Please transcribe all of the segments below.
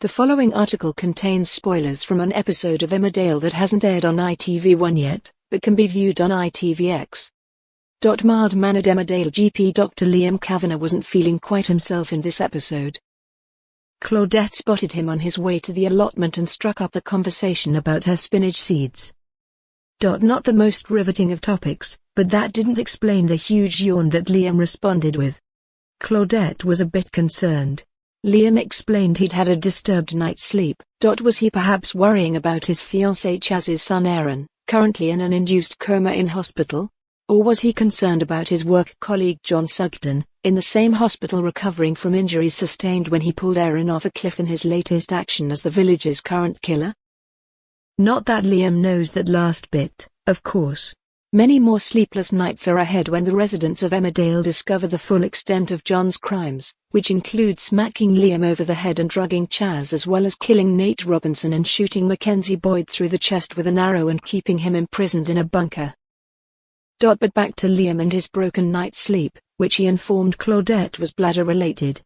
The following article contains spoilers from an episode of Emmerdale that hasn't aired on ITV1 yet, but can be viewed on ITVX. Mild-mannered Emmerdale GP Dr. Liam Kavanagh wasn't feeling quite himself in this episode. Claudette spotted him on his way to the allotment and struck up a conversation about her spinach seeds. Not the most riveting of topics, but that didn't explain the huge yawn that Liam responded with. Claudette was a bit concerned. Liam explained he'd had a disturbed night's sleep. Was he perhaps worrying about his fiancée Chaz's son Aaron, currently in an induced coma in hospital? Or was he concerned about his work colleague John Sugden, in the same hospital recovering from injuries sustained when he pulled Aaron off a cliff in his latest action as the village's current killer? Not that Liam knows that last bit, of course. Many more sleepless nights are ahead when the residents of Emmerdale discover the full extent of John's crimes, which include smacking Liam over the head and drugging Chaz, as well as killing Nate Robinson and shooting Mackenzie Boyd through the chest with an arrow and keeping him imprisoned in a bunker. But back to Liam and his broken night's sleep, which he informed Claudette was bladder-related.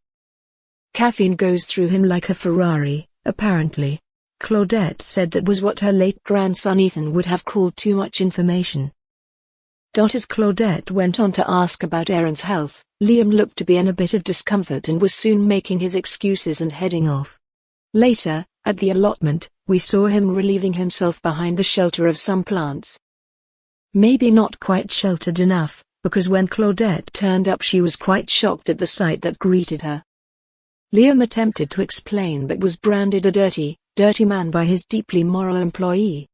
Caffeine goes through him like a Ferrari, apparently. Claudette said that was what her late grandson Ethan would have called too much information. As Claudette went on to ask about Aaron's health, Liam looked to be in a bit of discomfort and was soon making his excuses and heading off. Later, at the allotment, we saw him relieving himself behind the shelter of some plants. Maybe not quite sheltered enough, because when Claudette turned up she was quite shocked at the sight that greeted her. Liam attempted to explain but was branded a dirty man by his deeply moral employee.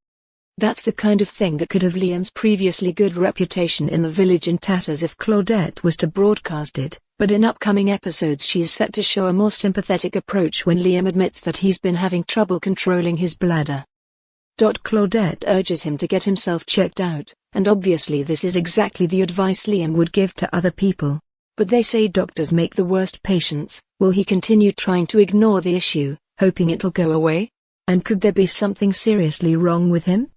That's the kind of thing that could have Liam's previously good reputation in the village in tatters if Claudette was to broadcast it, but in upcoming episodes she is set to show a more sympathetic approach when Liam admits that he's been having trouble controlling his bladder. Claudette urges him to get himself checked out, and obviously this is exactly the advice Liam would give to other people. But they say doctors make the worst patients. Will he continue trying to ignore the issue, hoping it'll go away? And could there be something seriously wrong with him?